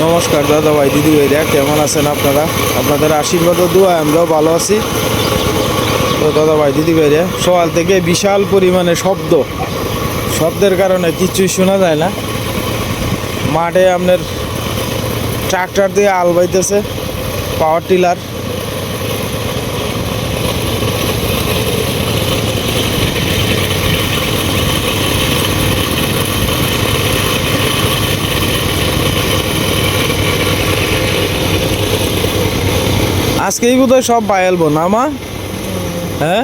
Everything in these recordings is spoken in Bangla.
নমস্কার দাদা ভাই দিদি ভাইরা, কেমন আছেন আপনারা? আপনাদের আশীর্বাদ ও দোয়া আমরাও ভালো আছি। তো দাদা ভাই দিদি ভাইরা, সকাল থেকে বিশাল পরিমাণে শব্দের কারণে কিছুই শোনা যায় না। মাঠে আপনার ট্রাক্টর দিয়ে আল বাইতেছে, পাওয়ার টিলার। আজকেই বোধহয় সব বাইলবো না মা? হ্যাঁ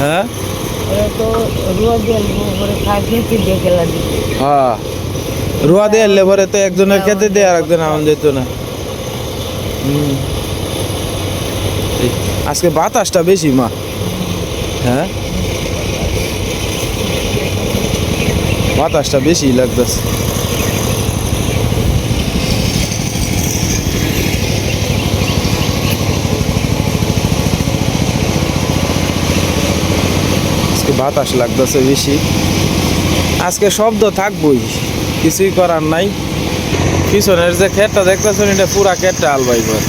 হ্যাঁ হ্যাঁ, রুয়া দিয়ে এলে পরে তো একজনের খেতে দিয়ে আর একজন আম যেত না। আজকে বাতাসটা বেশি মা। হ্যাঁ, বাতাসটা বেশি লাগতেছে। বাতাস লাগতেছে বেশি। আজকে শব্দ থাকবই, কিছুই করার নাই। পিছনের যে ক্ষেতটা দেখতেছেন, এটা পুরা ক্ষেতটা আলবাইবার।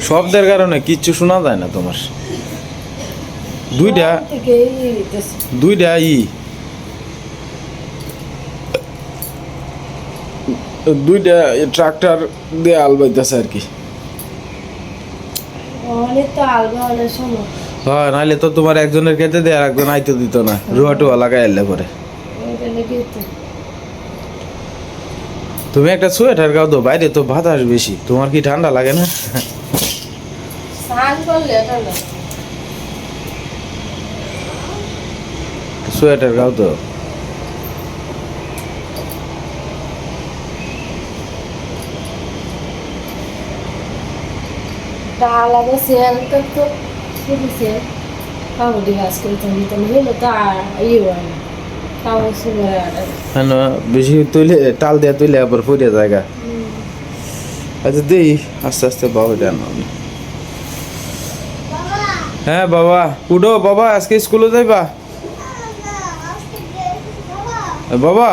শব্দের কারণে কিচ্ছু শোনা যায় না তোমার। দুইটা ট্রাক্টর দিয়ে আল বাইতেছে আর কি। হ্যাঁ, নাহলে তো তোমার একজনের খেতে দিয়ে আর একজন আইতে দিত না, রুয়া টুয়া লাগাই এলে পরে। তুমি একটা সোয়েটার গাও তো, বাইরে তো বাতাস বেশি। তোমার কি ঠান্ডা লাগে না? সোয়েটার গাও তো। বেশি তুইলে টাল দিয়া তুইলে আবার ফুরিয়ে জায়গা। আচ্ছা দেই আস্তে আস্তে বাবা জানো। হ্যাঁ বাবা, উঠো বাবা, আজকে স্কুলে যাইবা? বাবা,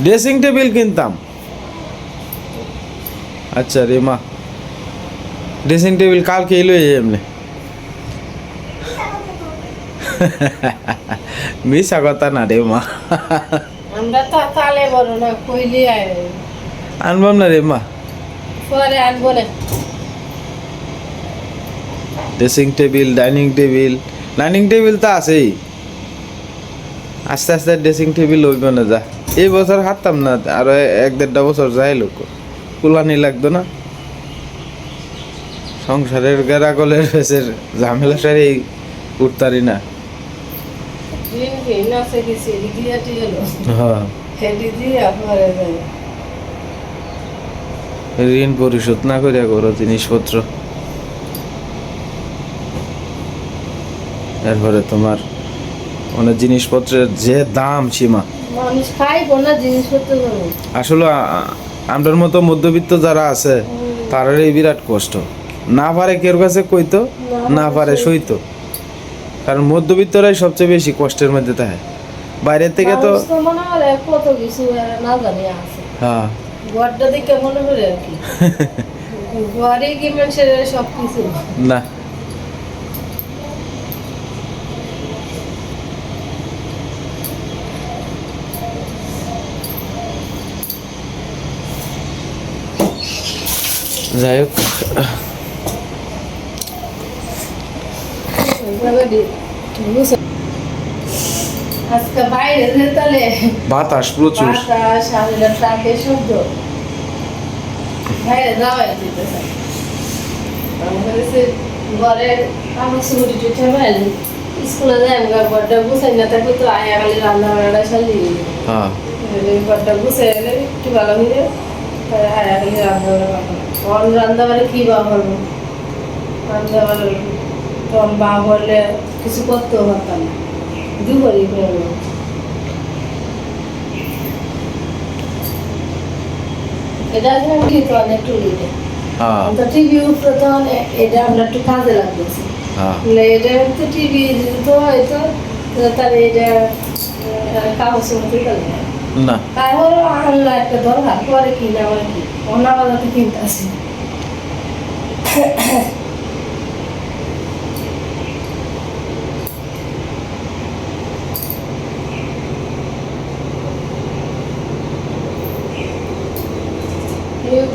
ড্রেসিং টেবিল কিনতাম। আচ্ছা রে মা, ড্রেসিং টেবিল কালকে এলো এমনি। মিশা কথা না রে মা, আনবাম না রে মা। ড্রেসিং টেবিল, ডাইনিং টেবিল তো আছেই। আস্তে আস্তে ড্রেসিং টেবিল হইব না। যা এই বছর হাঁটতাম না, আরো 1-1.5 বছর যাই লোক কুলানি লাগতো না। সংসারের গেরাগলের ফেসের ঝামেলা সারি উঠতারি না। ঋণ পরিশোধ না করিয়া করো জিনিসপত্র, এরপরে তোমার অনেক জিনিসপত্রের যে দাম সীমা। আসলে আমরার মতো মধ্যবিত্ত যারা আছে তারারই বিরাট কষ্ট। না পারে কেউ কাছে কইতো, না পারে সইতো। কারণ মধ্যবিত্তরাই সবচেয়ে বেশি কষ্টের মধ্যে থাকে। বাইরের থেকে তো হ্যাঁ, না যাই হোক, বাতাস প্রচুর। স্কুলে যাই ঘরটা গুছাই না থাকলে তো আয়া খালি রান্না বান্নাটা চালিয়ে ঘরটা গুছাই এলে একটু ভালো হইলে আয়া খালি রান্না বান্না কি বা করবো, রান্না বান্না তখন বা বললে কিছু করতেও পারতাম না, দুপুরই করবো। এটা আছে কি তো অনেক টুলিতে হ্যাঁ তো টিভি উঠতো তখন এটা আমরা একটু কাজে লাগতেছি হ্যাঁ এটা তো টিভি তো হয়তো তার এটা কাগজ মতো গেলে না তারপর আনলো একটা দরকার পরে কিনা আমার কি অন্য বাজাতে কিনতে আসি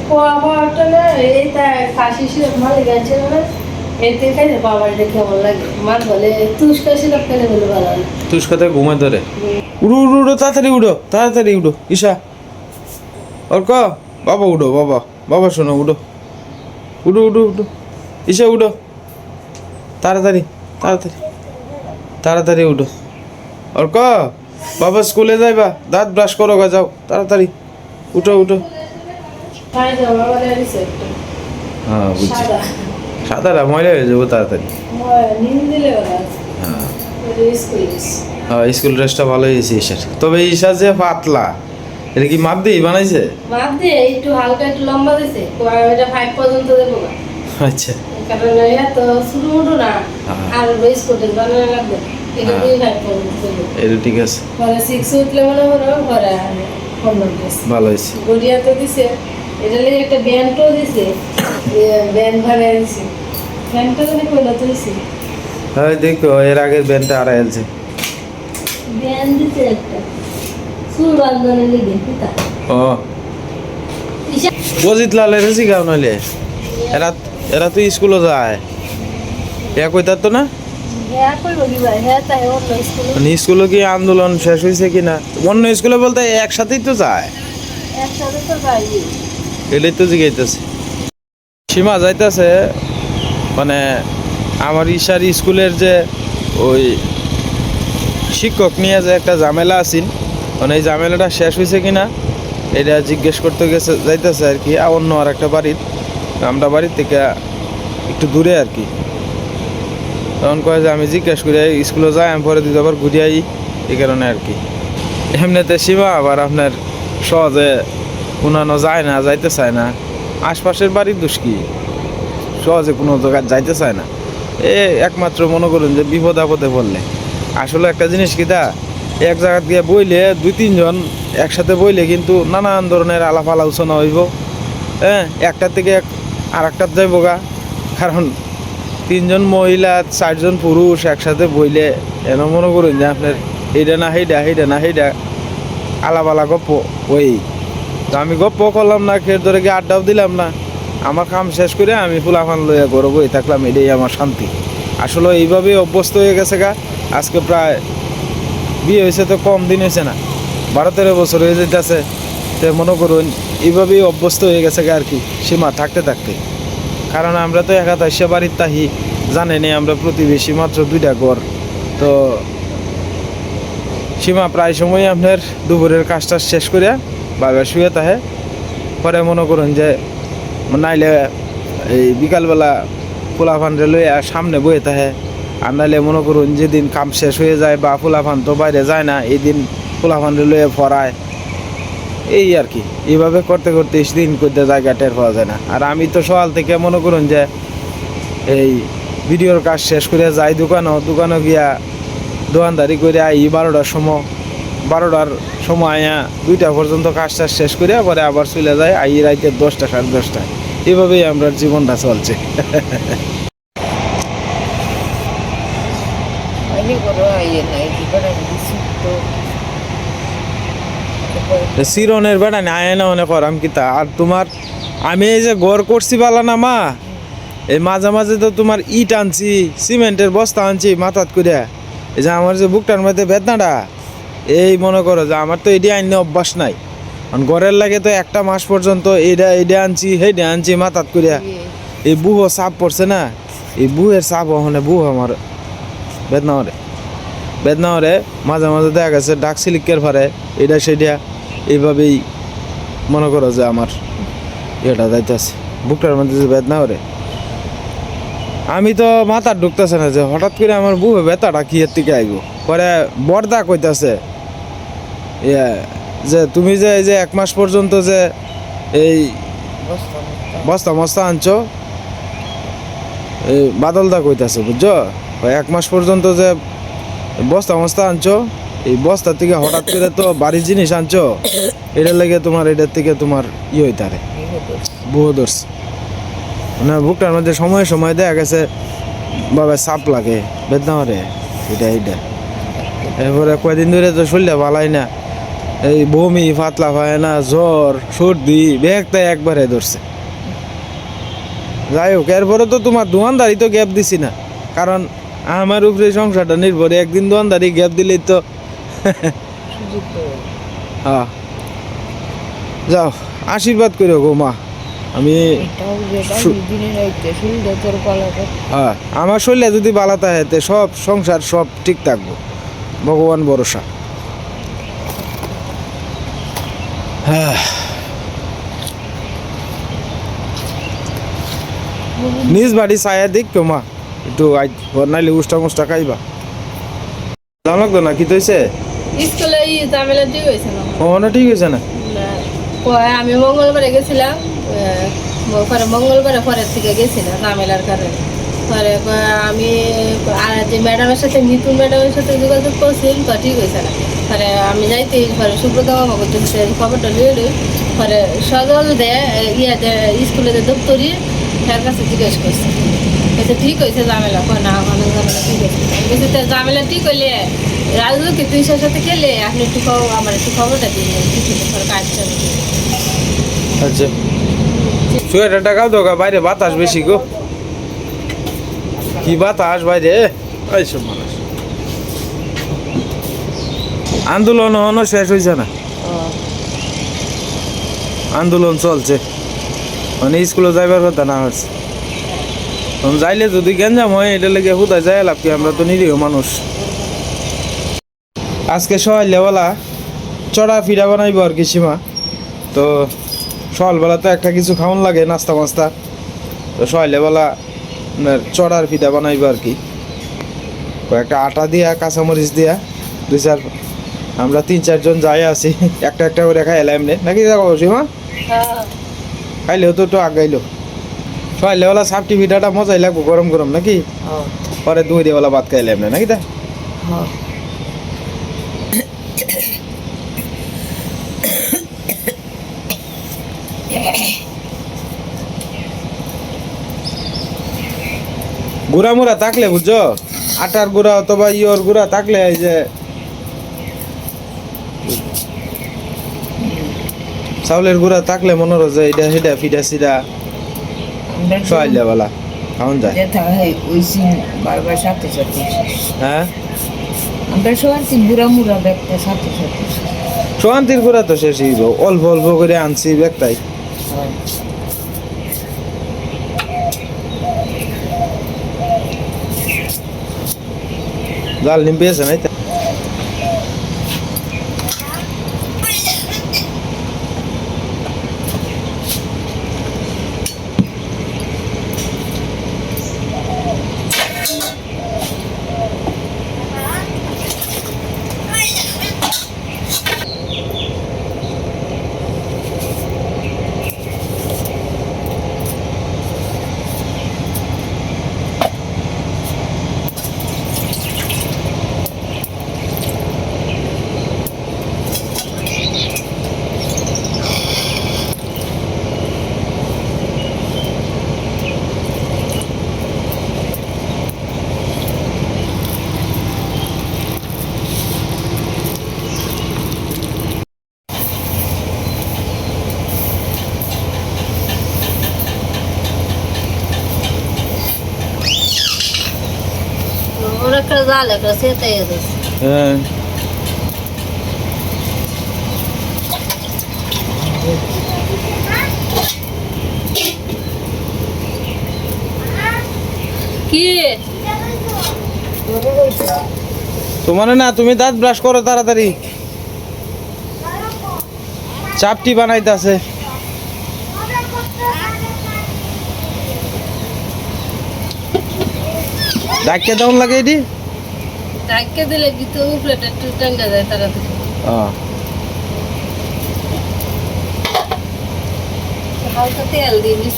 পোয়া পাওয়াটা না এইটা কাশি সিরপ মালে গেছে না এতে খাইলে বাবার দেখে কেমন লাগে মার বলে তুষ্কা সিরপ খেলে বলে ভালো লাগে তুষ কথা ঘুমে ধরে উড়ো উড়ো উড়ো তাড়াতাড়ি উড়ো ঈশা ওর ক বাবা উড়ো বাবা শোনো উড়ো ঈশা উড়ো তাড়াতাড়ি উঠো আর ক বাবা স্কুলে যাইবা দাঁত ব্রাশ করো গা যাও তাড়াতাড়ি উঠো খাই যাও বাবা দিছে একটা হ্যাঁ বুঝছি সাদা সাদাটা ময়লা হয়ে যাবো তাড়াতাড়ি নিন দিলে ওরা হ্যাঁ স্কুল হ্যাঁ স্কুল ড্রেসটা ভালো হয়েছে ঈশার তবে ঈশা যে পাতলা এটা কি মাপ দিয়ে বানাইছে মাপ দিয়ে একটু হালকা একটু লম্বা দিছে এটা 5 পর্যন্ত দেবো না আচ্ছা কারণ এত শুরু উঠো না আর বেশ করতে বানানো লাগবে এটা দিয়ে 5 পর্যন্ত দেবো এটা ঠিক আছে পরে 6 উঠলে মনে করো পরে কনভার্ট ভালো হয়েছে গড়িয়া তো দিছে এটা লাগে একটা ব্যান্ডও দিছে ব্যান্ড ভাড়া দিছে ব্যান্ডটা মানে কইলা তো দিছে হ্যাঁ দেখো এর আগের ব্যান্ডটা আর এলছে ব্যান্ড দিছে একটা চুল বাঁধানোর লিগে কিতা ও বজিত লালের শিখাও নইলে এরা তো স্কুলে যায় এ কইতার তো না হ্যাঁ কই বলি ভাই হ্যাঁ তাই অন্য স্কুলে মানে স্কুলে কি আন্দোলন শেষ হয়েছে কিনা অন্য স্কুলে বলতে একসাথেই তো যায় একসাথে তো যাই এটাই তো জিগাইতেছে সীমা যাইতেছে মানে আমার ঈশার স্কুলের যে ওই শিক্ষক নিয়ে যে একটা ঝামেলা আছিল মানে এই ঝামেলাটা শেষ হয়েছে কিনা এটা জিজ্ঞেস করতে গেছে যাইতেছে আর কি অন্য আর একটা বাড়ির আমরা বাড়ির থেকে একটু দূরে আর কি তখন কয়ে যে আমি জিজ্ঞেস করি স্কুলে যাই আমি পরে দিতে আবার ঘুরে আই এই কারণে আর কি এমনিতে সীমা আবার আপনার সহজে কোনানো যায় না যাইতে চায় না আশপাশের বাড়ির দোষ কি সহজে কোনো জায়গায় যাইতে চায় না একমাত্র মনে করুন যে বিপদ আপদে পড়লে আসলে একটা জিনিস কি তা এক জায়গা দিয়ে বইলে 2-3 জন একসাথে বইলে কিন্তু নানান ধরনের আলাপ আলোচনা হইব হ্যাঁ একটা থেকে আর একটা যাইব গা কারণ 3 জন মহিলা 4 জন পুরুষ একসাথে বইলে এন মনে করুন যে আপনার এইটা না সেইটা আলাপ গপ্প ওই তো আমি গপ্প করলাম না খের ধরে গিয়ে আড্ডাও দিলাম না আমার কাম শেষ করে আমি ফুলাফান লইয়া ঘরে বই থাকলাম এটাই আমার শান্তি আসলে এইভাবেই অভ্যস্ত হয়ে গেছে গা আজকে প্রায় বিয়ে হয়েছে তো কম দিন হয়েছে না 12-13 বছর হয়ে যেতেছে তো মনে করুন এইভাবেই অভ্যস্ত হয়ে গেছে গা আর কি সীমা থাকতে কারণ আমরা তো একাতাইশে বাড়ির তাহি জানেনি আমরা প্রতিবেশী মাত্র 2টা ঘর তো সীমা প্রায় সময় আপনার দুপুরের কাজটা শেষ করে বাবা শুয়ে তাহে পরে মনে করুন যে নাইলে এই বিকালবেলা পোলাফান লইয়া সামনে বয়ে তাহে আর নাইলে মনে করুন যেদিন কাম শেষ হয়ে যায় বা পোলাফান তো বাইরে যায় না এই দিন পোলাফান লইয়া ফরায় এই আর কি এইভাবে করতে দিন করতে জায়গা টের পাওয়া যায় না আর আমি তো সকাল থেকে মনে করুন যে এই ভিডিওর কাজ শেষ করে যাই দোকানে গিয়া দোকানদারি করে আই 12টার সময় আয়া 2টা পর্যন্ত কাজটা শেষ করে পরে আবার চলে যায় আই রাইতে 10টা 10:30 এইভাবেই আমরা জীবনটা চলছে সিরনের বেড়া আয় না মনে করাম কিতা আর তোমার আমি এই যে ঘর করছি বালা না মা এই মাঝে মাঝে তো তোমার ইট আনছি সিমেন্টের বস্তা আনছি মাথাত করে এই যে আমার যে বুকটার মধ্যে বেদনাটা এই মনে করো যে আমার তো এটি আইনে অভ্যাস নাই কারণ ঘরের লাগে তো একটা মাস পর্যন্ত এইটা আনছি সেইটা আনছি মাথাত করে এই বুহো চাপ পড়ছে না এই বুহের চাপ ওখানে বুহ আমার বেদনা হরে মাঝে মাঝে দেখা গেছে ডাক সিলিকের ফারে এটা সেটা এইভাবেই মনে করো যে আমার এটা যাইতেছে বুকটার মধ্যে যে বেদনা হরে আমি তো মাথার ঢুকতেছে না যে হঠাৎ করে আমার বুহে ব্যথাটা কি এর থেকে আইব পরে বর্দা কইতাছে যে তুমি যে এই যে 1 মাস পর্যন্ত যে এই বস্তা মস্তা আনছো এই বাদলদা কইতাছে বুঝছো ওই 1 মাস পর্যন্ত যে বস্তা মস্তা আনছো এই বস্তা থেকে হঠাৎ করে তো বাড়ির জিনিস আনছো এটার লাগে তোমার এটার থেকে তোমার হইতারে বহুদর্শ মানে বুকটার মধ্যে সময় সময় দেখা গেছে বাবা চাপ লাগে বেদনা রে এটা এরপরে কয়দিন ধরে তো শরীরটা ভালাই না এই বমি পাতলা হয় না জ্বর সর্দি ব্যাগটা একবারে ধরছে যাই হোক এরপরে তো তোমার দোকানদারি তো গ্যাপ দিছি না কারণ আমার উপরে সংসারটা নির্ভর একদিন দোকানদারি গ্যাপ দিলেই তো হ্যাঁ যাও আশীর্বাদ করে গো মা আমি হ্যাঁ আমার শরীরে যদি ভালো থাকে সব সংসার সব ঠিক থাকবো ভগবান ভরসা হ্যাঁ নিজ বাড়ি ছায়া দিক তো মা একটু নাইলে উষ্টা মুষ্টা খাইবা দাম লাগতো না কি তৈছে স্কুলে ঝামেলা ঠিক হয়েছে না ও না ঠিক হয়েছে না আমি মঙ্গলবারে গেছিলাম পরে মঙ্গলবারে পরের থেকে গেছিলাম ঝামেলার কারণে পরে আমি আর যে ম্যাডামের সাথে মিতুল ম্যাডামের সাথে যোগাযোগ করছিলাম তো ঠিক হয়েছে না পরে আমি যাইতে পরে সুব্রত মামা করতেছি খবরটা নিয়ে নিই পরে সজল দে স্কুলে যে দপ্তরি তার কাছে জিজ্ঞেস করছে বলছে ঠিক হয়েছে ঝামেলা না ওখানে ঝামেলা ঠিক হয়েছে বলছে ঝামেলা ঠিক হইলে রাজলক্ষ্মী তুইসার সাথে খেলে আপনি একটু আমার একটু খবরটা দিন ঠিক হয়েছে পরে কাজ চালু আচ্ছা সোয়েটারটা কাও দোকা বাইরে বাতাস বেশি গো কি বাতাস বাইরে এইসব মানুষ আন্দোলন হনো শেষ হয়েছে না আন্দোলন চলছে মানে স্কুলে যাইবার কথা না হচ্ছে যাইলে যদি গেঞ্জাম হয় এটা লেগে হুদায় যাই লাভ কি আমরা তো নিরীহ মানুষ আজকে সকালবেলা চড়া ফিরা বানাইব আর কি সীমা তো সকালবেলা তো একটা কিছু খাওয়ান লাগে নাস্তা মাস্তা তো সকালবেলা চড়ার ফিদা বানাইব আর কি কয়েকটা আটা দিয়া কাঁচামরিচ দিয়া 2-4 আমরা 3-4 জন যাই আছি একটা একটা করে খাই এলাম নাকি যাবো সীমা খাইলেও তো একটু আগাইলো সকালবেলা সাপটি পিঠাটা মজাই লাগবো গরম গরম নাকি পরে 2 দিয়েওয়ালা ভাত খাইলাম না নাকি তা গুড়া মুড়া থাকলে বুঝছো আটার গুড়া অথবা ইয়র গুড়া থাকলে এই যে চাউলের গুড়া থাকলে মনে হয় যে এটা সেটা ফিটা সিটা সকালবেলা খাওয়ান যায় হ্যাঁ সোহান্তির গুড়া তো শেষই অল্প অল্প করে আনছি ব্যাগটাই জাল নিম পেয়েছে নাই একটা জাল একটা সেটাই হ্যাঁ কি তোমার না তুমি দাঁত ব্রাশ করো তাড়াতাড়ি চাপটি বানাইতেছে ডাক্কে দাউন লাগে এটি ডাক্কে দিলে কি তো উপরেটা একটু টাঙ্গা যায় তাড়াতাড়ি হালকা তেল দিবি।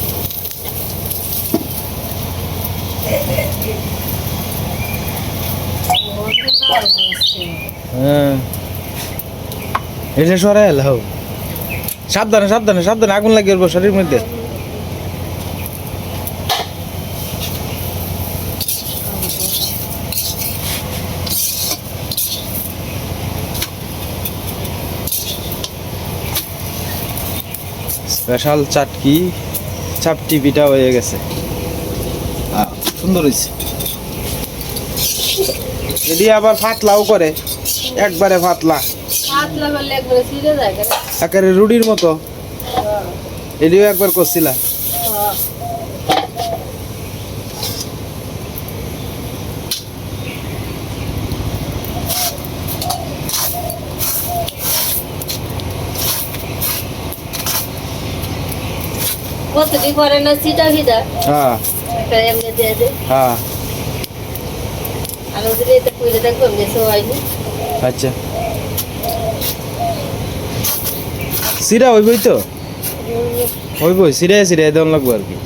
হ্যাঁ এটা সরাই এলাও। সাবধানে সাবধানে সাবধানে, আগুন লাগিয়ে উঠবো শরীরের মধ্যে। স্পেশাল চাটকি চাপটি পিঠা হয়ে গেছে। সুন্দর হয়েছে। এদি আবার ফাতলাও করে, একবারে ফাতলা, পাতলা করলে একবারে ছিঁড়ে যায় কেন? একেবারে রুটির মতো। এদিও একবার করছিলা। কতটি করে না চিটা ভিজা হ্যাঁ একটা এমনি দিয়ে দে। হ্যাঁ আলো দিলে এটা পুড়ে দেখবো বেশি হয়নি। আচ্ছা সিরা হইবই তো, হইবই সিরাই সিরাই দেওয়ান লাগবো আর কি।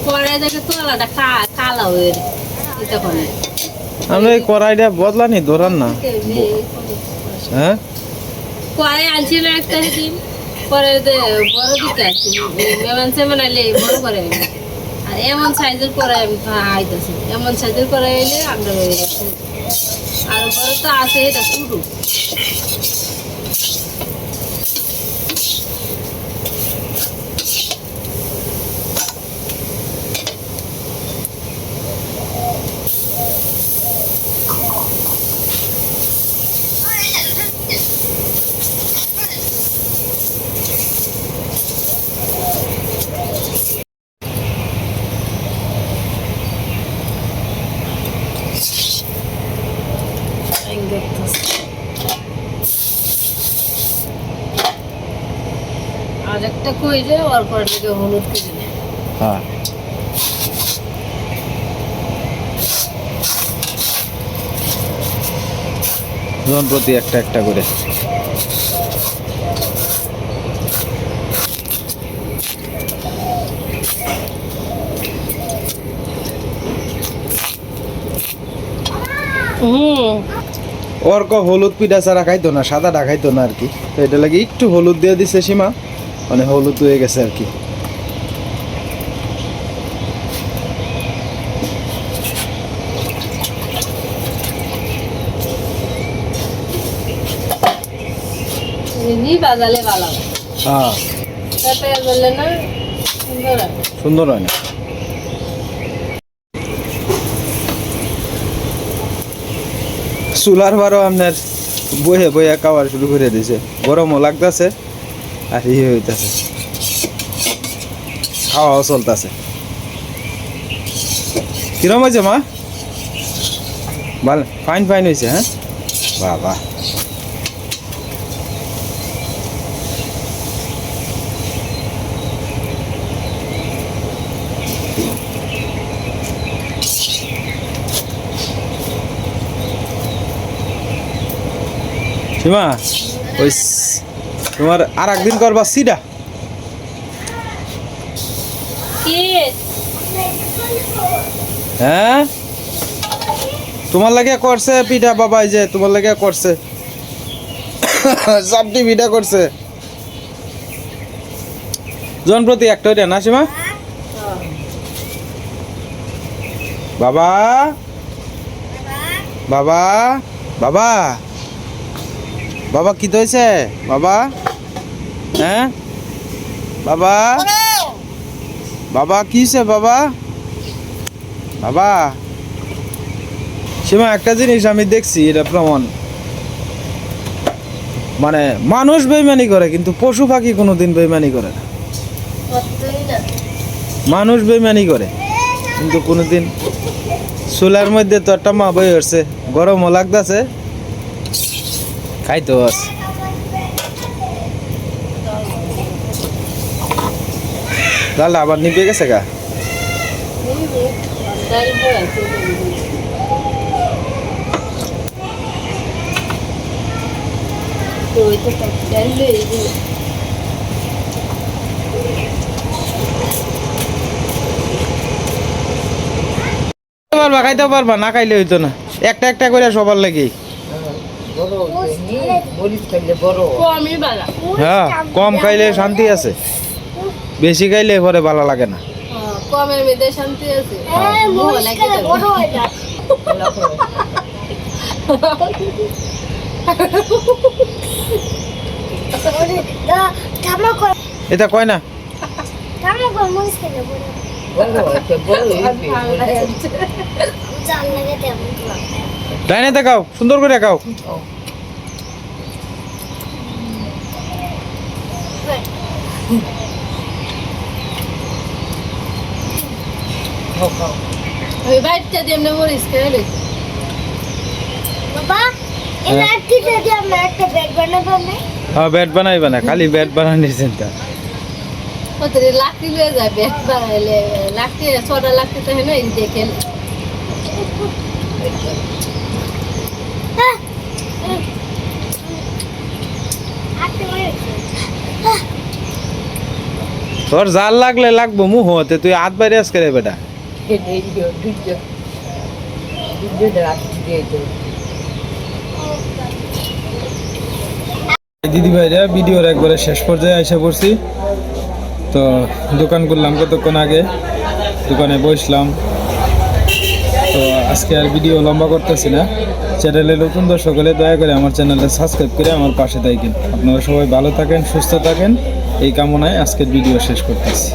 পরে দেখে তোলাটা কালা হয়ে এটা করে। আমরা এই কড়াইটা বদলানি ধরান না। হ্যাঁ কড়াই আনছি না একটা দিন, পরে বড় দিতে আসছি মেমন সেমন আইলে বড় করে আইলে। আর এমন সাইজের কড়াই আমি আইতেছি, এমন সাইজের কড়াই আইলে আমরা হয়ে গেছি। আর বড় তো আছে এটা শুরু। আর একটা কইলে অল্প দিকে হলুদ কেটে নেয়। হ্যাঁ জন প্রতি একটা একটা করে। অর্ক হলুদ পিঠা ছাড়া খাইতো না, সাদাটা খাইতো না আর কি। তো এটা লাগে একটু হলুদ দিয়ে দিছে সীমা, মানে হলুদ হয়ে গেছে আর কি। বাজালে ভালো, হ্যাঁ তাতে বললে না সুন্দর হয়। সুন্দর হয় না। চুলার বারো আপনার বইয়ে বইয়ে খাওয়ার শুরু করে দিছে, গরমও লাগতেছে আর ইয়ে হইতেছে, খাওয়াও চলতেছে। কিরম হয়েছে মা? ভালো, ফাইন ফাইন হয়েছে। হ্যাঁ বাবা সীমা, ওই তোমার আর একদিন করবা সিডা। হ্যাঁ তোমার লাগে করছে পিঠা বাবাই, যে তোমার লাগে করছে চাপটি পিঠা করছে। জন প্রতি একটা ওইটা না সীমা? বাবা বাবা বাবা বাবা কি তো হয়েছে বাবা? হ্যাঁ বাবা বাবা কি হয়েছে বাবা? বাবা সীমা একটা জিনিস আমি দেখছি, এটা প্রমাণ, মানে মানুষ বেইমানি করে কিন্তু পশু পাখি কোনোদিন বেইমানি করে না। মানুষ বেইমানি করে কিন্তু কোনোদিন। চুলার মধ্যে তো একটা মা বই হচ্ছে, গরমও লাগতেছে, খাইতো আছে। তাহলে আবার নিভে গেছে গা। ডাল ভরা আছে তো ওই তো ডাল লই দিই পারবা খাইতে পারবা না খাইলে হইতো না একটা একটা করে সবার লাগি কমই বালা হ্যাঁ কম খাইলে শান্তি আছে বেশি খাইলে পরে ভালো লাগে না কমের মধ্যে শান্তি আছে এটা কয় না ডাইনে দেখাও সুন্দর করে খাও ওই বাইটটা দিয়ে এমনি মরিস খেয়ে লইছে হ্যাঁ ব্যাট বানাইবা না খালি ব্যাট বানানোর চিন্তা ওদের লাকড়ি লয়ে যায় ব্যাট বানাইলে লাকড়ি ছটা লাকড়ি তো হয় না এই দেখে তোর জাল লাগলে লাগবো মুহ হতে তুই হাত বাইরে আজকে রে বেটা দিদি ভাইরা ভিডিওর একবারে শেষ পর্যায়ে এসে পড়ছি তো দোকান করলাম কতক্ষণ আগে দোকানে বসলাম তো আজকে আর ভিডিও লম্বা করতেছি না চ্যানেলে নতুন দর্শক হলে দয়া করে আমার চ্যানেলটা সাবস্ক্রাইব করে আমার পাশে থাকেন আপনারা সবাই ভালো থাকেন সুস্থ থাকেন এই কামনায় আজকের ভিডিও শেষ করতেছি